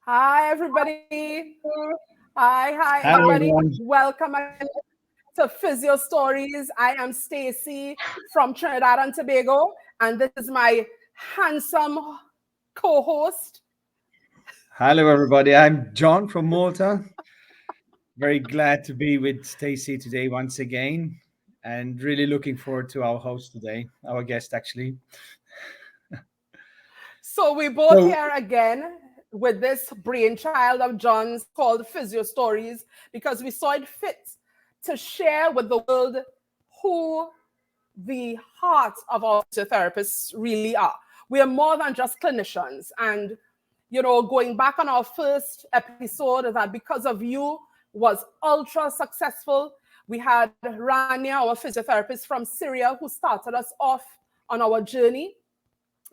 Hi, everybody. Hi, Hello, everybody. everyone. Welcome again to Physio Stories. I am Stacy from Trinidad and Tobago, and this is my handsome co-host. Hello, everybody. I'm John from Malta. Very glad to be with Stacy today once again, and really looking forward to our host today, our guest actually. So we both So, here again with this brainchild of John's called Physio Stories because we saw it fit to share with the world who the heart of our physiotherapists really are. We are more than just clinicians. And, going back on our first episode that because of you was ultra successful. We had Rania, our physiotherapist from Syria, who started us off on our journey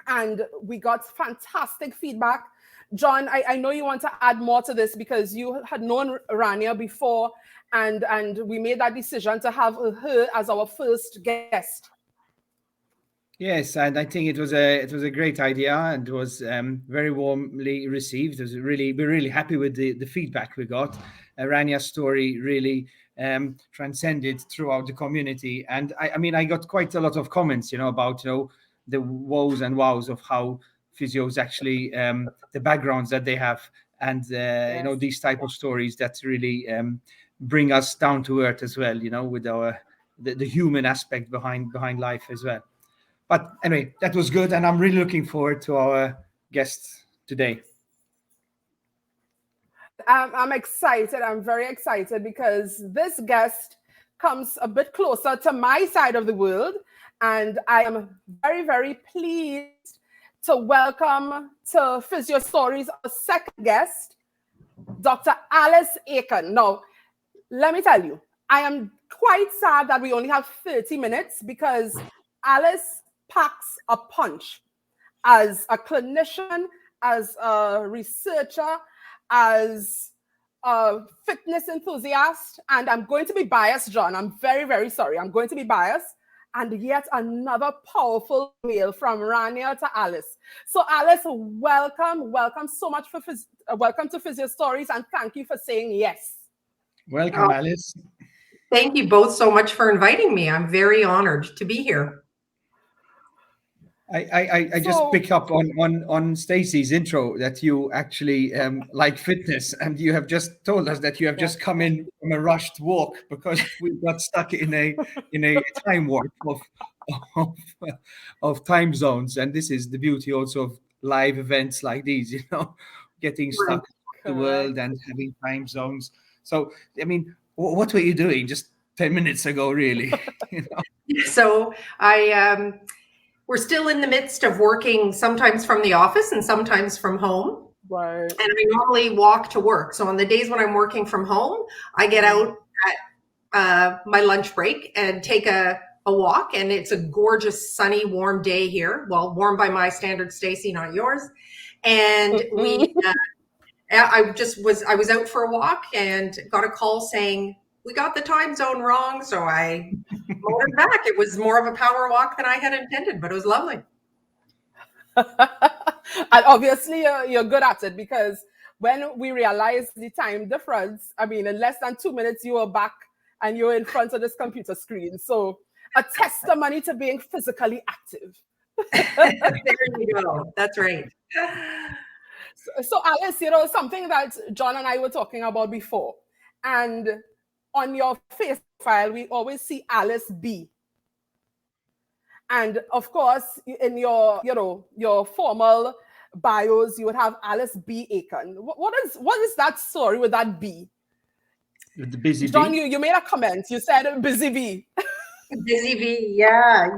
and we got fantastic feedback. John, I know you want to add more to this because you had known Rania before, and we made that decision to have her as our first guest. yes, and I think it was a great idea and was very warmly received. We're really happy with the feedback we got. Rania's story really transcended throughout the community, and I mean I got quite a lot of comments, about the woes and wows of how physios actually the backgrounds that they have, and Yes. these type of stories that really bring us down to earth as well. With the human aspect behind life as well. But anyway, that was good, and I'm really looking forward to our guests today. I'm excited. I'm very excited because this guest comes a bit closer to my side of the world. And I am very, very pleased to welcome to Physio Stories our second guest, Dr. Alice Aiken. Now, let me tell you, I am quite sad that we only have 30 minutes because Alice packs a punch as a clinician, as a researcher, as a fitness enthusiast. And I'm going to be biased, John. I'm very, very sorry. I'm going to be biased. And yet another powerful mail from Rania to Alice. So Alice, welcome. Welcome so much welcome to Physio Stories, and thank you for saying yes. Welcome, Oh, Alice. thank you both so much for inviting me. I'm very honored to be here. I just So picked up on Stacy's intro that you actually like fitness, and you have just told us that you have yes. just come in from a rushed walk because we got stuck in a time warp of of time zones, and this is the beauty also of live events like these, getting Right. stuck in the world Correct. and having time zones. So, I mean, what were you doing just 10 minutes ago, really? So we're still in the midst of working sometimes from the office and sometimes from home. Right. And I normally walk to work. So on the days when I'm working from home, I get out at my lunch break and take a walk. And it's a gorgeous, sunny, warm day here. Well, warm by my standards, Stacy, not yours. And I was out for a walk and got a call saying we got the time zone wrong, so I motored back. It was more of a power walk than I had intended, but it was lovely. And obviously, you're good at it because when we realized the time difference, I mean, in less than 2 minutes, you were back and you're in front of this computer screen. So, a testimony to being physically active. There you go. That's right. So, Alice, something that John and I were talking about before, and on your face profile, we always see Alice B. And of course, in your formal bios, you would have Alice B. Aiken. What is that story with that B? With the busy John, bee. you made a comment. You said busy bee. Busy bee, yeah.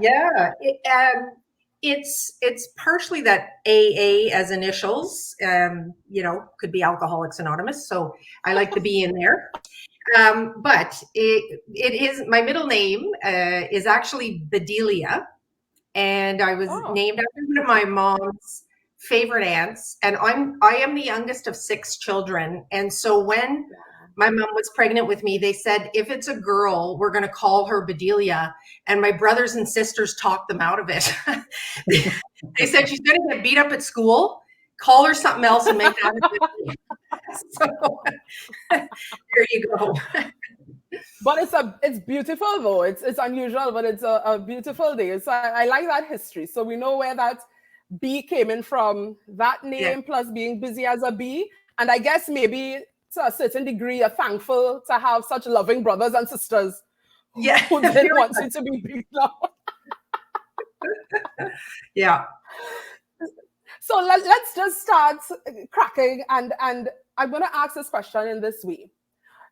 It's partially that AA as initials, could be Alcoholics Anonymous. So I like the B in there. But it is my middle name is actually Bedelia, and I was Oh, named after one of my mom's favorite aunts. And I am the youngest of 6 children, and so when my mom was pregnant with me, they said, if it's a girl, we're going to call her Bedelia. And my brothers and sisters talked them out of it. They said she's going to get beat up at school. Call her something else and make that a good name. So there you go. But it's beautiful though. It's unusual, but it's a beautiful day. So I like that history. So we know where that bee came in from. That name plus being busy as a bee, and I guess maybe to a certain degree, you're thankful to have such loving brothers and sisters who didn't want you to be beat now. Yeah. So let's just start cracking, and I'm going to ask this question in this way.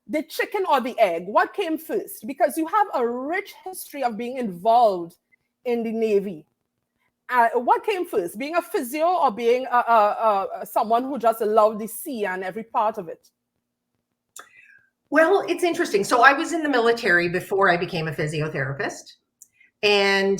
The chicken or the egg, what came first? Because you have a rich history of being involved in the Navy. What came first, being a physio or being someone who just loved the sea and every part of it? Well, it's interesting. So I was in the military before I became a physiotherapist. And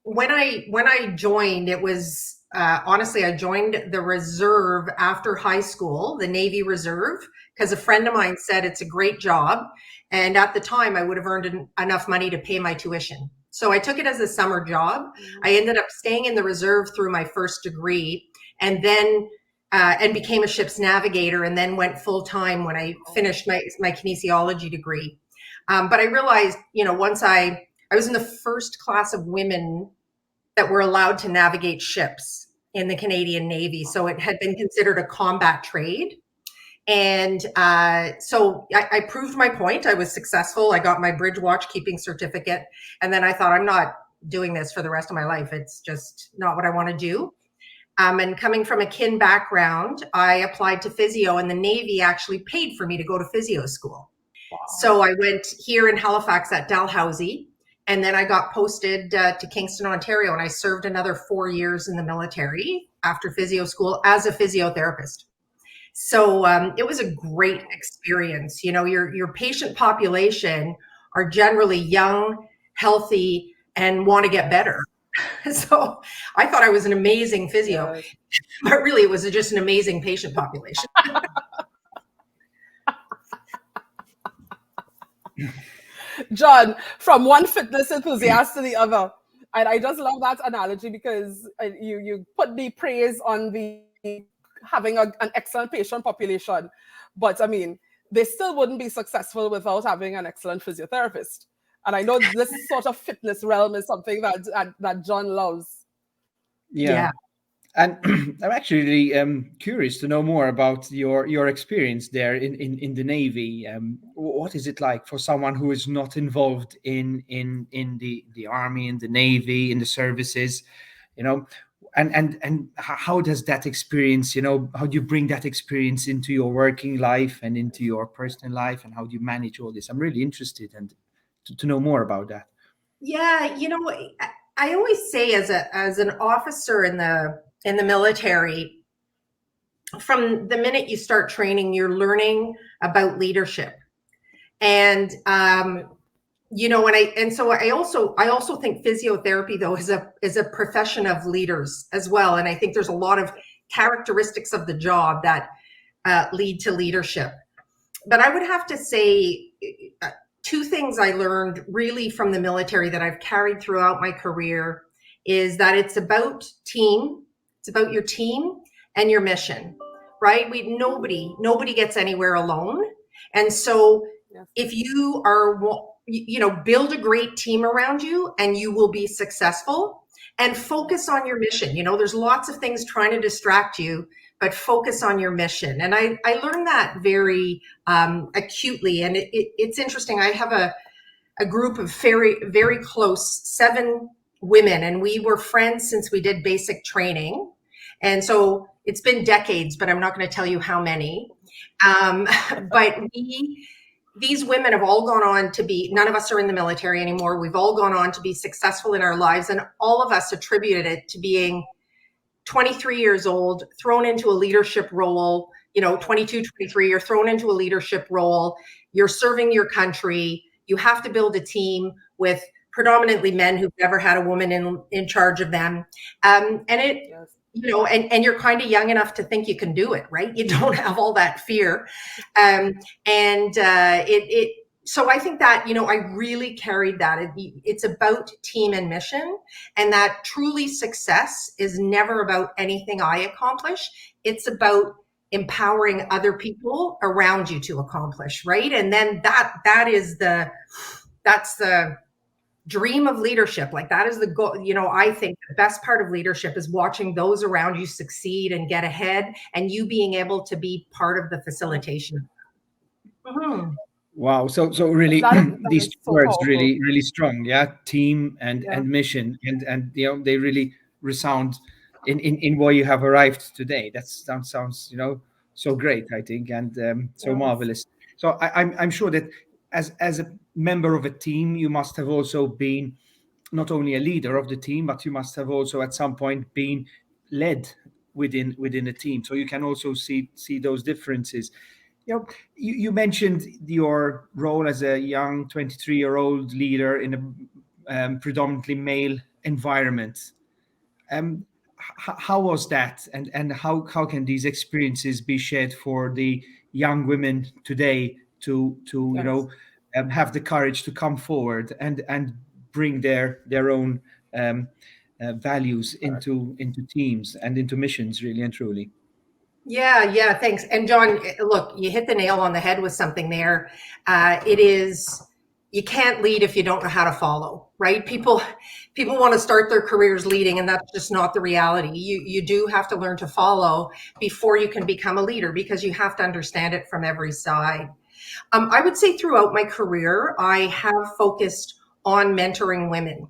when I joined, it was honestly, I joined the reserve after high school, the Navy Reserve, because a friend of mine said it's a great job. And at the time, I would have earned enough money to pay my tuition. So I took it as a summer job. I ended up staying in the reserve through my first degree, and then and became a ship's navigator, and then went full time when I finished my kinesiology degree. But I realized, once I was in the first class of women that were allowed to navigate ships in the Canadian Navy. So it had been considered a combat trade. And so I proved my point. I was successful. I got my bridge watch keeping certificate. And then I thought, I'm not doing this for the rest of my life. It's just not what I want to do. And coming from a kin background, I applied to physio, and the Navy actually paid for me to go to physio school. Wow. So I went here in Halifax at Dalhousie, and then I got posted to Kingston, Ontario, and I served another 4 years in the military after physio school as a physiotherapist. So it was a great experience. Your patient population are generally young, healthy, and want to get better. So I thought I was an amazing physio, but really it was just an amazing patient population. John, from one fitness enthusiast to the other. And I just love that analogy because you put the praise on the having an excellent patient population. But I mean, they still wouldn't be successful without having an excellent physiotherapist. And I know this sort of fitness realm is something that John loves. Yeah. And I'm actually curious to know more about your experience there in the Navy. What is it like for someone who is not involved in the Army, in the Navy, in the services, and how does that experience, how do you bring that experience into your working life and into your personal life, and how do you manage all this? I'm really interested and to know more about that. Yeah, I always say as an officer in the military, from the minute you start training, you're learning about leadership. And so I also think physiotherapy though is a profession of leaders as well. And I think there's a lot of characteristics of the job that lead to leadership. But I would have to say two things I learned really from the military that I've carried throughout my career is that it's about team. It's about your team and your mission, right? Nobody gets anywhere alone. And so if you are, build a great team around you and you will be successful, and focus on your mission. There's lots of things trying to distract you, but focus on your mission. And I learned that very acutely. And it's interesting. I have a group of very, very close 7 women, and we were friends since we did basic training. And so it's been decades, but I'm not going to tell you how many. But these women have all gone on to be, none of us are in the military anymore. We've all gone on to be successful in our lives. And all of us attributed it to being 23 years old, thrown into a leadership role, 22, 23, you're thrown into a leadership role. You're serving your country. You have to build a team with predominantly men who've never had a woman in charge of them. And you're kind of young enough to think you can do it, right? You don't have all that fear. So I think that, I really carried that. It's about team and mission, and that truly success is never about anything I accomplish. It's about empowering other people around you to accomplish, right? And then that's the dream of leadership. Like, that is the goal. I think the best part of leadership is watching those around you succeed and get ahead, and you being able to be part of the facilitation. Mm-hmm. Wow. So really, That these is two so words powerful. really strong. Yeah, team and Yeah. mission, and they really resound in where you have arrived today. That sounds so great, I think, and so Yes. marvelous. So I'm sure that as a member of a team, you must have also been not only a leader of the team, but you must have also at some point been led within a team. So you can also see those differences. You mentioned your role as a young 23-year-old leader in a predominantly male environment. How was that, and how can these experiences be shared for the young women today to Yes. have the courage to come forward and bring their own values into teams and into missions, really and truly? Yeah, thanks. And John, look, you hit the nail on the head with something there. It is, you can't lead if you don't know how to follow, right? People want to start their careers leading, and that's just not the reality. You do have to learn to follow before you can become a leader, because you have to understand it from every side. I would say throughout my career, I have focused on mentoring women.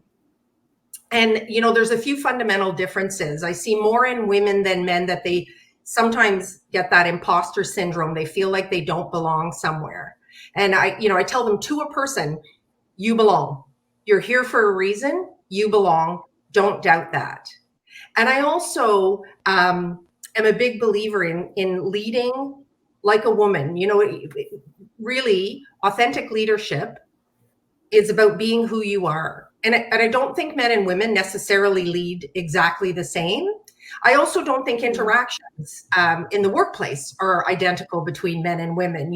And, there's a few fundamental differences. I see more in women than men that they sometimes get that imposter syndrome. They feel like they don't belong somewhere. And I tell them, to a person, you belong. You're here for a reason. You belong. Don't doubt that. And I also am a big believer in leading like a woman. Really, authentic leadership is about being who you are. And I don't think men and women necessarily lead exactly the same. I also don't think interactions in the workplace are identical between men and women.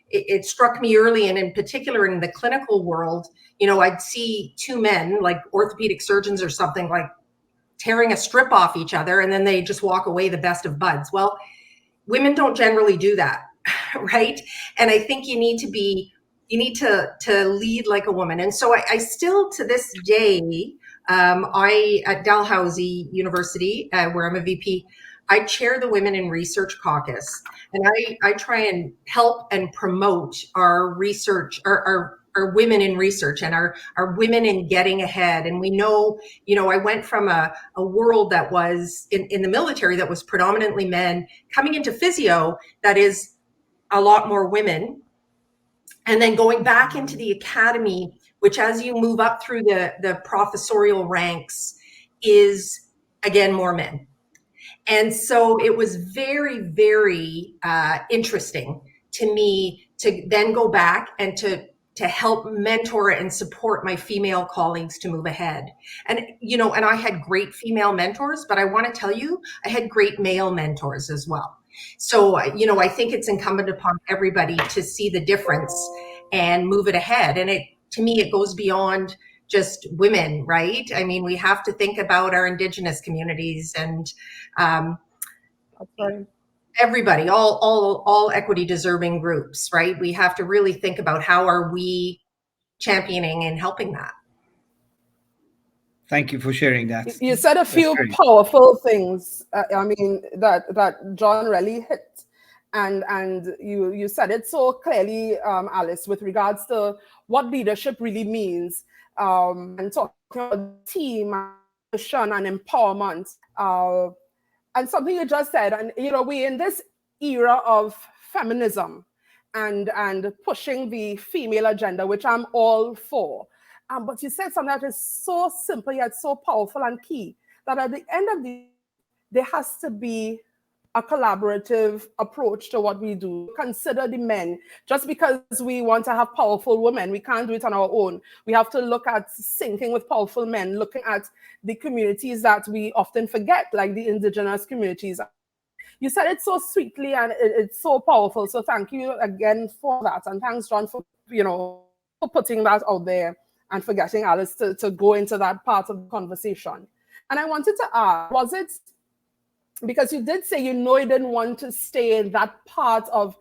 It struck me early, and in particular in the clinical world, I'd see two men, like orthopedic surgeons or something, like tearing a strip off each other, and then they just walk away the best of buds. Well, women don't generally do that, right? And I think you need to lead like a woman. And so I still, to this day, at Dalhousie University, where I'm a VP, I chair the Women in Research Caucus, and I try and help and promote our research, our women in research, and our women in getting ahead. And we know, I went from a world that was in the military that was predominantly men, coming into physio that is a lot more women, and then going back into the academy, which, as you move up through the professorial ranks, is again more men. And so it was very, very interesting to me to then go back and to help mentor and support my female colleagues to move ahead. And, and I had great female mentors, but I want to tell you, I had great male mentors as well. So, I think it's incumbent upon everybody to see the difference and move it ahead. And to me, it goes beyond just women, right? I mean, we have to think about our Indigenous communities and everybody, all equity deserving groups, right? We have to really think about how are we championing and helping that. Thank you for sharing that. You said a few powerful things. That John really hit, and you said it so clearly, Alice, with regards to what leadership really means, and talking about team, mission, and empowerment, and something you just said. And we in this era of feminism and pushing the female agenda, which I'm all for. But you said something that is so simple yet so powerful and key, that at the end of the day, there has to be a collaborative approach to what we do. Consider the men. Just because we want to have powerful women, we can't do it on our own. We have to look at syncing with powerful men, looking at the communities that we often forget, like the Indigenous communities. You said it so sweetly, and it's so powerful. So thank you again for that. And thanks, John, for for putting that out there and for getting Alice to go into that part of the conversation. And I wanted to ask, was it, because you did say you didn't want to stay in that part of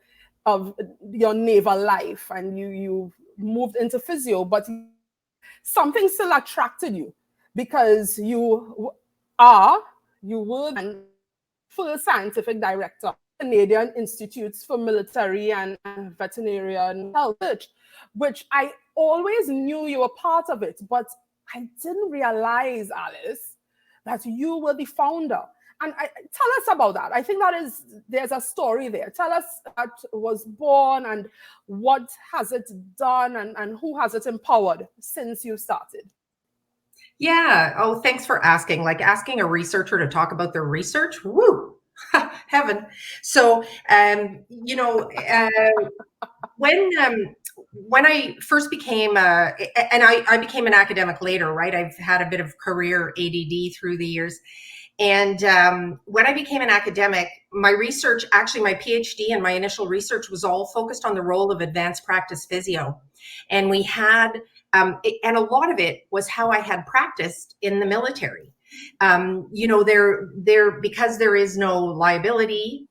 your naval life, and you moved into physio, but something still attracted you, because you were the first scientific director of Canadian Institutes for Military and Veterinarian Health, which I always knew you were part of it, but I didn't realize, Alice, that you were the founder. And tell us about that. I think there's a story there. Tell us that was born, and what has it done, and who has it empowered since you started? Yeah. Oh, thanks for asking. Like asking a researcher to talk about their research. Woo, heaven. So, when I first became, and I became an academic later, right? I've had a bit of career ADD through the years. And when I became an academic, my research, actually my PhD and my initial research was all focused on the role of advanced practice physio. And we had, and a lot of it was how I had practiced in the military. Because there is no liability,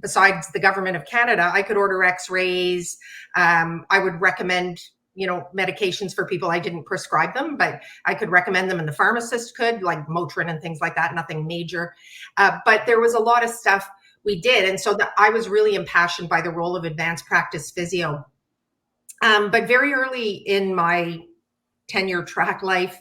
besides the government of Canada, I could order x-rays. I would recommend medications for people. I didn't prescribe them, but I could recommend them, and the pharmacist could, like Motrin and things like that, nothing major. But there was a lot of stuff we did. And so I was really impassioned by the role of advanced practice physio. But very early in my tenure track life,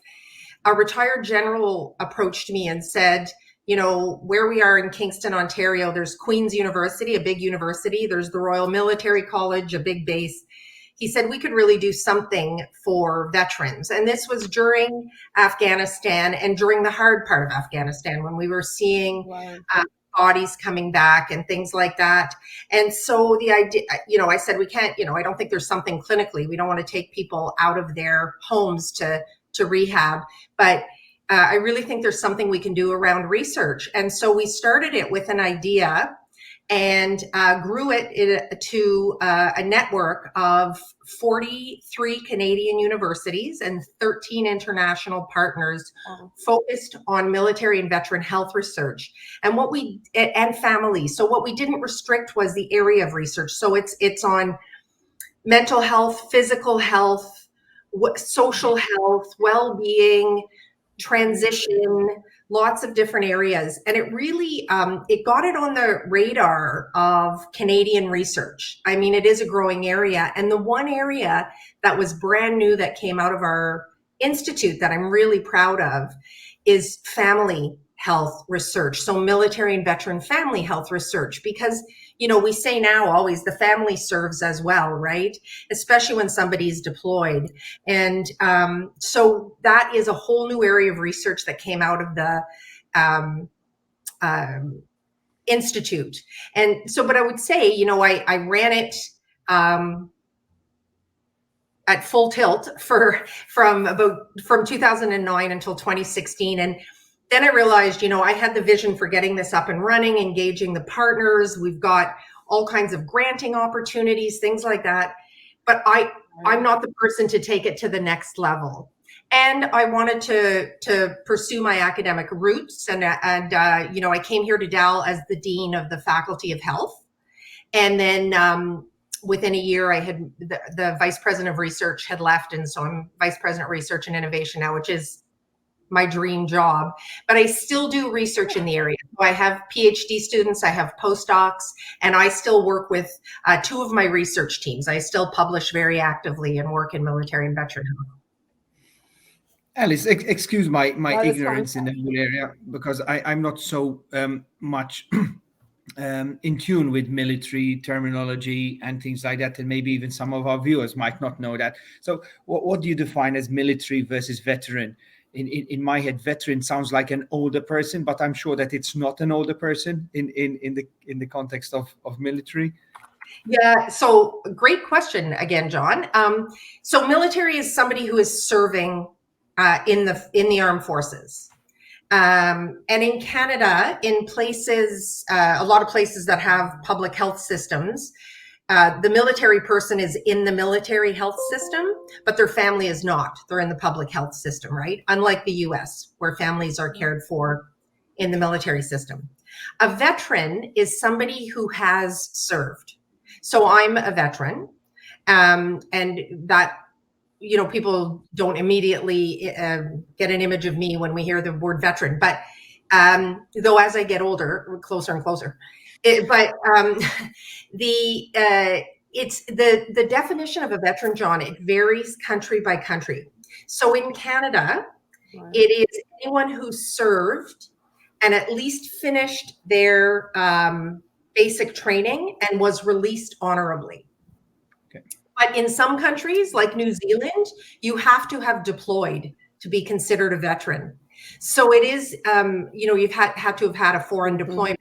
a retired general approached me and said, where we are in Kingston, Ontario, there's Queen's University, a big university. There's the Royal Military College, a big base. He said we could really do something for veterans. And this was during Afghanistan and during the hard part of Afghanistan, when we were seeing bodies coming back and things like that. And so the idea, I said, we can't, I don't think there's something clinically. We don't want to take people out of their homes to rehab, but I really think there's something we can do around research. And so we started it with an idea and grew it to a network of 43 Canadian universities and 13 international partners focused on military and veteran health research, and families. So what we didn't restrict was the area of research. So it's on mental health, physical health, social health, well-being, transition, lots of different areas. And it really, it got it on the radar of Canadian research. I mean, it is a growing area. And the one area that was brand new that came out of our institute that I'm really proud of is family health research. So military and veteran family health research, because, we say now always the family serves as well, right? Especially when somebody's deployed. And so that is a whole new area of research that came out of the institute. And so, but I would say, I ran it at full tilt from 2009 until 2016. And then I realized, I had the vision for getting this up and running, engaging the partners. We've got all kinds of granting opportunities, things like that. But I'm not the person to take it to the next level. And I wanted to pursue my academic roots. And I came here to Dal as the Dean of the Faculty of Health. And then within a year, I had the Vice President of Research had left. And so I'm Vice President of Research and Innovation now, which is my dream job, but I still do research in the area. So I have PhD students, I have postdocs, and I still work with two of my research teams. I still publish very actively and work in military and veteran health. Alice, excuse my ignorance in the whole area, because I'm not so much in tune with military terminology and things like that, and maybe even some of our viewers might not know that. So what do you define as military versus veteran? In my head, veteran sounds like an older person, but I'm sure that it's not an older person in the context of military. Yeah, so great question again, John. So military is somebody who is serving in the armed forces. And in Canada, in places, a lot of places that have public health systems, the military person is in the military health system, but their family is not. They're in the public health system, right? Unlike the US, where families are cared for in the military system. A veteran is somebody who has served. So I'm a veteran, and that, you know, people don't immediately get an image of me when we hear the word veteran, but though as I get older, we're closer and closer. It's the definition of a veteran, John, it varies country by country. So in Canada, right, it is anyone who served and at least finished their basic training and was released honorably. Okay. But in some countries, like New Zealand, you have to have deployed to be considered a veteran. So it is, you know, you've had to have had a foreign deployment.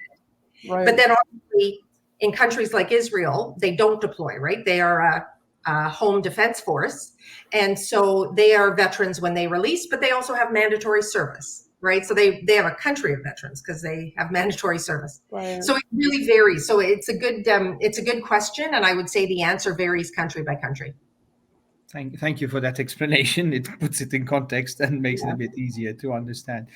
Right. But then obviously in countries like Israel, they don't deploy, right? They are a home defense force. And so they are veterans when they release, but they also have mandatory service, right? So they have a country of veterans because they have mandatory service. Right. So it really varies. So it's a good question. And I would say the answer varies country by country. Thank you for that explanation. It puts it in context and makes it a bit easier to understand.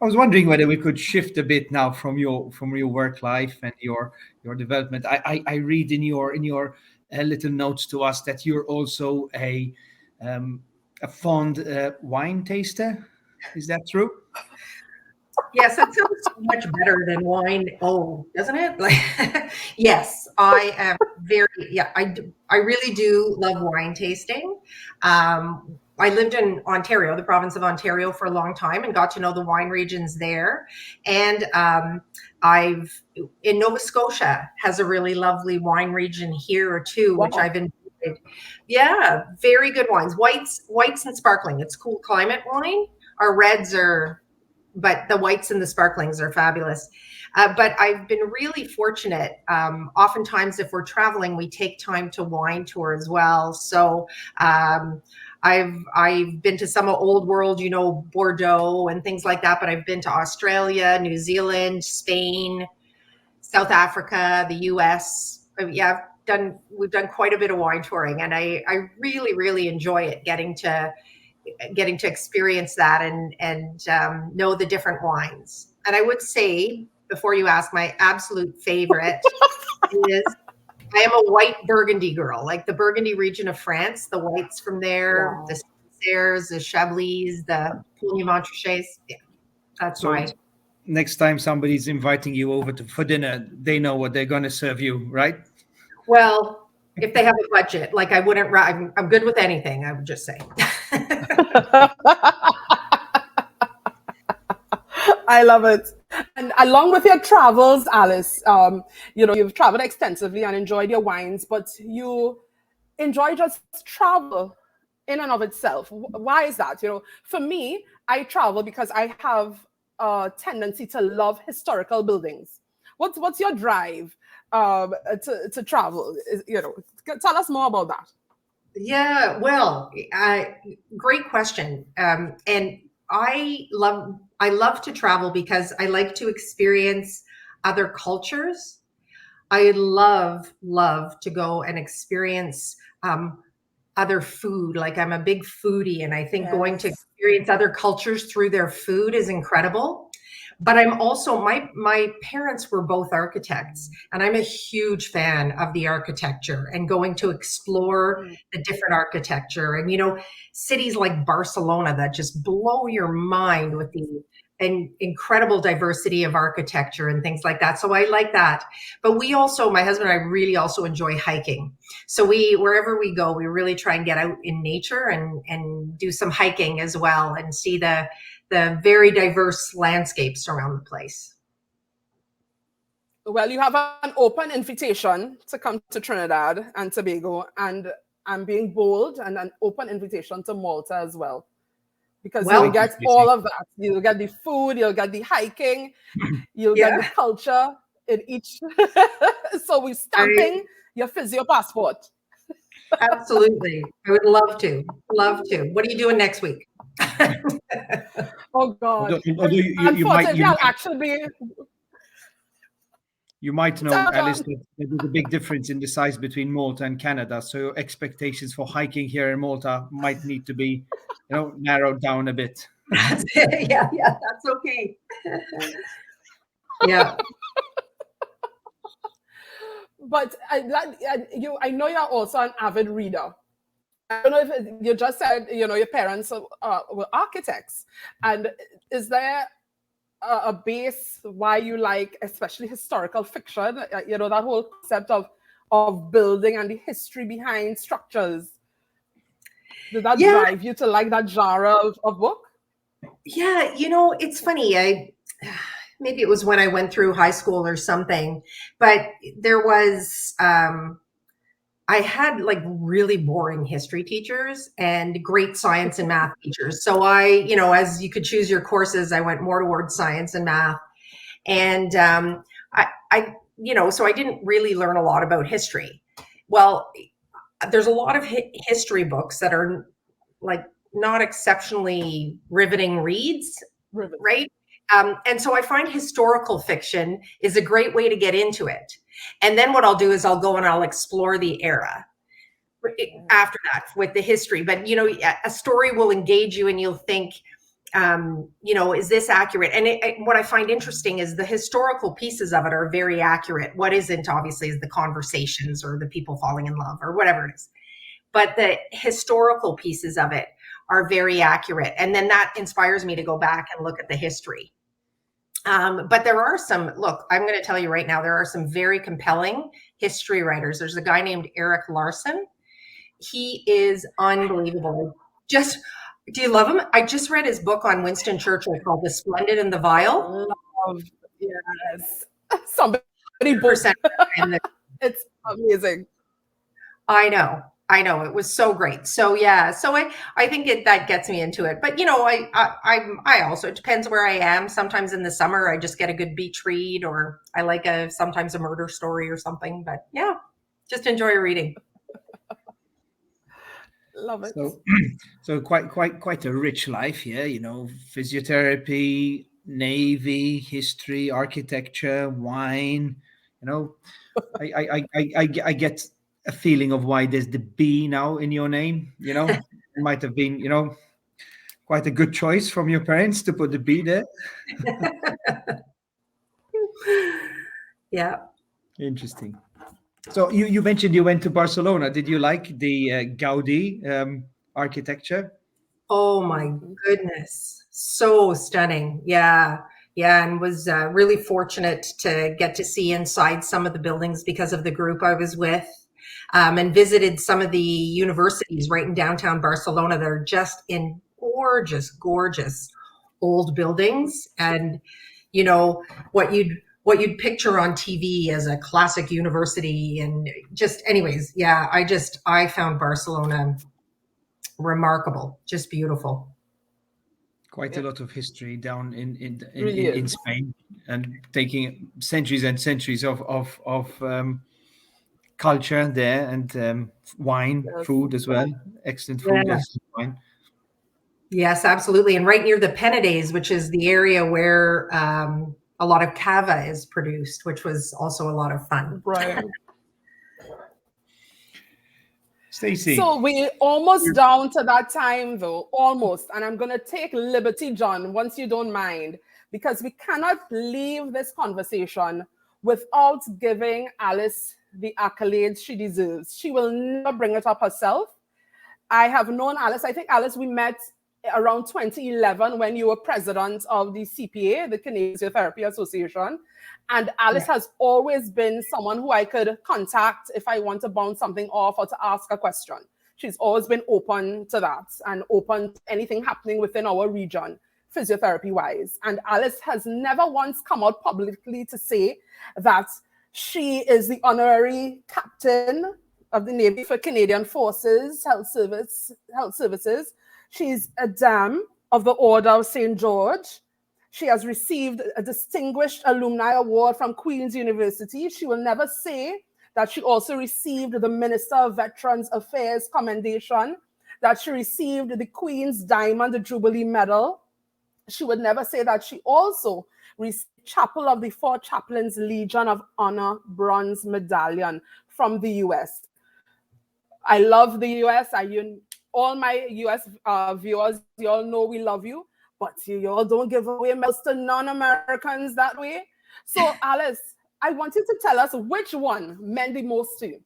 I was wondering whether we could shift a bit now from your work life and your development. I read in your little notes to us that you're also a fond wine taster. Is that true? Yes, that sounds so much better than wine. Oh, doesn't it? Like, yes, I am very, I really do love wine tasting. I lived in Ontario, the province of Ontario, for a long time and got to know the wine regions there. And in Nova Scotia has a really lovely wine region here too, which I've enjoyed. Yeah, very good wines. Whites and sparkling. It's cool climate wine. Our reds but the whites and the sparklings are fabulous. But I've been really fortunate. Oftentimes, if we're traveling, we take time to wine tour as well. So I've been to some old world, you know, Bordeaux and things like that. But I've been to Australia, New Zealand, Spain, South Africa, the US. Yeah, we've done quite a bit of wine touring, and I really, really enjoy it, getting to experience that and know the different wines. And I would say, before you ask, my absolute favorite is, I am a white Burgundy girl, like the Burgundy region of France, the whites from there, wow, the Sancerres, the Chablis, the Pouilly-Montrachet. Yeah, that's so right. Next time somebody's inviting you over for dinner, they know what they're going to serve you, right? Well, if they have a budget, like I'm good with anything, I would just say. I love it. And along with your travels, Alice, you know, you've traveled extensively and enjoyed your wines, but you enjoy just travel in and of itself. Why is that? You know, for me, I travel because I have a tendency to love historical buildings. What's your drive to travel? You know, tell us more about that. Yeah, well, great question. And I love to travel because I like to experience other cultures. I love to go and experience other food. Like, I'm a big foodie, and I think going to experience other cultures through their food is incredible. But I'm also, my parents were both architects, and I'm a huge fan of the architecture and going to explore the different architecture. And, you know, cities like Barcelona that just blow your mind with the incredible diversity of architecture and things like that. So I like that. But we also, my husband and I really also enjoy hiking. So wherever we go, we really try and get out in nature and do some hiking as well and see the very diverse landscapes around the place. Well, you have an open invitation to come to Trinidad and Tobago, and I'm being bold, and an open invitation to Malta as well. Because you'll get all of that. You'll get the food, you'll get the hiking, you'll get the culture in each. So we're stamping your physio passport. Absolutely. I would love to. Love to. What are you doing next week? Oh God. Unfortunately, I'll actually be. You might know, Alice, that there's a big difference in the size between Malta and Canada. So your expectations for hiking here in Malta might need to be, narrowed down a bit. Yeah, that's okay. Yeah. But I know you're also an avid reader. I don't know if you just said, your parents were architects. And is there a base why you like, especially historical fiction, that whole concept of building and the history behind structures? Did that drive you to like that genre of book? Yeah, it's funny. Maybe it was when I went through high school or something, but there was, I had like really boring history teachers and great science and math teachers. So I, as you could choose your courses, I went more towards science and math. And so I didn't really learn a lot about history. Well, there's a lot of history books that are like not exceptionally riveting reads, right? And so I find historical fiction is a great way to get into it. And then what I'll do is I'll go and I'll explore the era after that with the history. But, a story will engage you and you'll think, is this accurate? And what I find interesting is the historical pieces of it are very accurate. What isn't, obviously, is the conversations or the people falling in love or whatever it is. But the historical pieces of it are very accurate. And then that inspires me to go back and look at the history. But there are I'm going to tell you right now, there are some very compelling history writers. There's a guy named Erik Larson. He is unbelievable. Do you love him? I just read his book on Winston Churchill called The Splendid and the Vile. Yes. Somebody percent. It's amazing. I know. It was so great. So yeah, so I think that gets me into it. But I also, it depends where I am. Sometimes in the summer I just get a good beach read, or I like sometimes a murder story or something. But yeah, just enjoy reading. Love it. So quite a rich life here. Physiotherapy, Navy, history, architecture, wine. I get a feeling of why there's the B now in your name. It might have been, quite a good choice from your parents to put the B there. Yeah. Interesting. So you mentioned you went to Barcelona. Did you like the Gaudi architecture? Oh my goodness. So stunning. Yeah. Yeah. And was really fortunate to get to see inside some of the buildings because of the group I was with. And visited some of the universities right in downtown Barcelona. They're just in gorgeous old buildings. And, what you'd picture on TV as a classic university. And just, anyways, yeah, I found Barcelona remarkable, just beautiful. Quite a lot of history down in Spain, and taking centuries and centuries of culture there, and wine, food as well. Excellent food, excellent wine. Yes, absolutely. And right near the Penedès, which is the area where a lot of cava is produced, which was also a lot of fun. Right. Stacy. So we're almost down to that time, though, almost. And I'm going to take liberty, John, once you don't mind, because we cannot leave this conversation without giving Alice the accolades she deserves. She will never bring it up herself. I have known Alice. I think, Alice, we met around 2011 when you were president of the CPA, the Canadian Physiotherapy Association. And Alice has always been someone who I could contact if I want to bounce something off or to ask a question. She's always been open to that and open to anything happening within our region, physiotherapy-wise. And Alice has never once come out publicly to say that she is the honorary captain of the Navy for Canadian Forces Health Services. She's a dam of the Order of St. George. She has received a distinguished alumni award from Queen's University. She will never say that she also received the Minister of Veterans Affairs commendation, that she received the Queen's Diamond Jubilee Medal, she would never say that she also received Chapel of the Four Chaplains Legion of Honor Bronze Medallion from the US. I love the US. All my US viewers, you all know we love you, but you all don't give away medals to non-Americans that way. So Alice, I want you to tell us which one meant the most to you.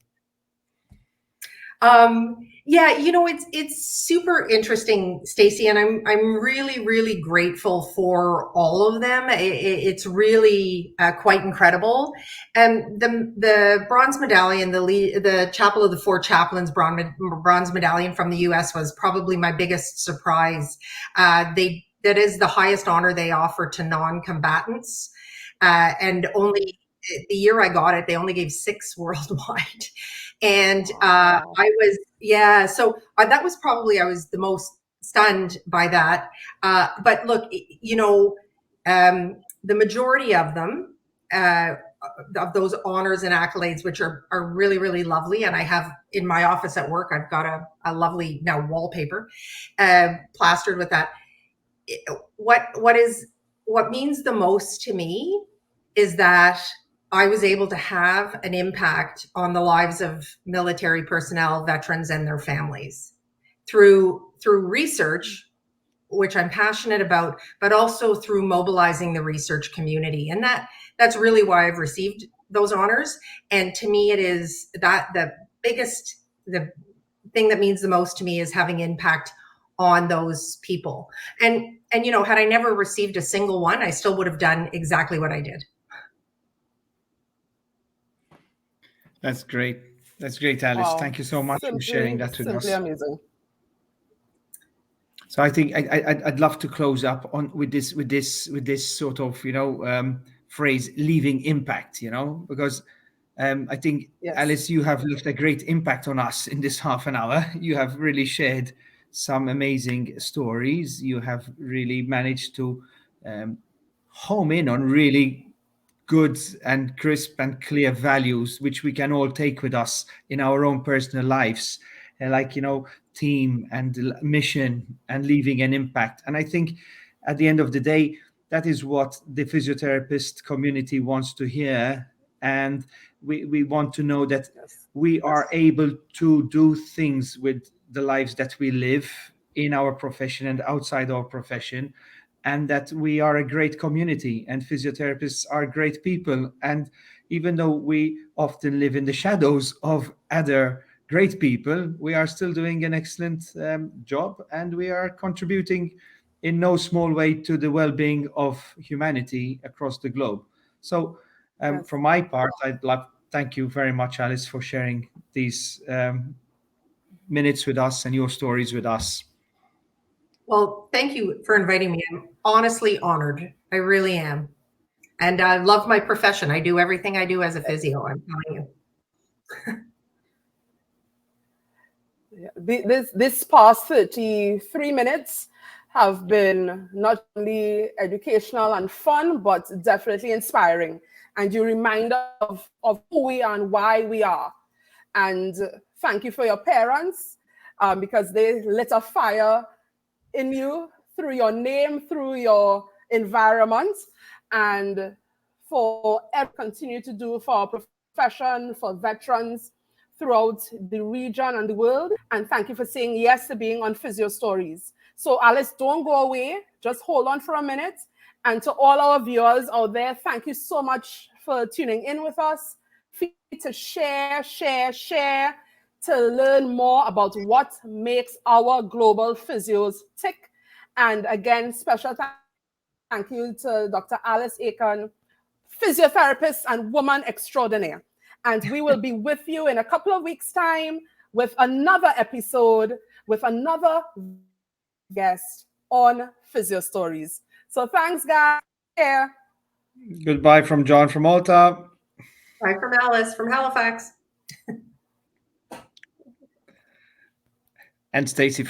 Yeah, it's super interesting, Stacy, and I'm really grateful for all of them. It's really quite incredible. And the bronze medallion, the Chapel of the Four Chaplains bronze medallion from the U.S. was probably my biggest surprise. That is the highest honor they offer to non-combatants, and only the year I got it, they only gave 6 worldwide. And I was, so that was probably, I was the most stunned by that. But look, the majority of them, of those honors and accolades, which are really lovely. And I have in my office at work, I've got a lovely now wallpaper plastered with that. What means the most to me is that I was able to have an impact on the lives of military personnel, veterans, and their families through research, which I'm passionate about, but also through mobilizing the research community. And that's really why I've received those honors. And to me, it is that the thing that means the most to me is having impact on those people. And had I never received a single one, I still would have done exactly what I did. That's great. That's great, Alice. Wow. Thank you so much for sharing that with us. Simply amazing. So I think I'd love to close up on with this sort of phrase, leaving impact. Because I think Alice, you have left a great impact on us in this half an hour. You have really shared some amazing stories. You have really managed to home in on really good and crisp and clear values, which we can all take with us in our own personal lives, like team and mission and leaving an impact. And I think at the end of the day, that is what the physiotherapist community wants to hear. And we want to know that we are able to do things with the lives that we live in our profession and outside our profession, and that we are a great community and physiotherapists are great people. And even though we often live in the shadows of other great people, we are still doing an excellent job, and we are contributing in no small way to the well-being of humanity across the globe. So from my part, I'd like to thank you very much, Alice, for sharing these minutes with us and your stories with us. Well, thank you for inviting me. I'm honestly honored. I really am. And I love my profession. I do everything I do as a physio, I'm telling you. This past 33 minutes have been not only educational and fun, but definitely inspiring. And you remind us of who we are and why we are. And thank you for your parents, because they lit a fire in you through your name, through your environment, and for continue to do for our profession, for veterans throughout the region and the world. And thank you for saying yes to being on Physio Stories. So Alice, don't go away. Just hold on for a minute. And to all our viewers out there, thank you so much for tuning in with us. Feel free to share, to learn more about what makes our global physios tick. And again, special thank you to Dr. Alice Aiken, physiotherapist and woman extraordinaire. And we will be with you in a couple of weeks' time with another episode, with another guest on Physio Stories. So thanks, guys. Yeah. Goodbye from John from Malta. Bye from Alice from Halifax. And Stacy from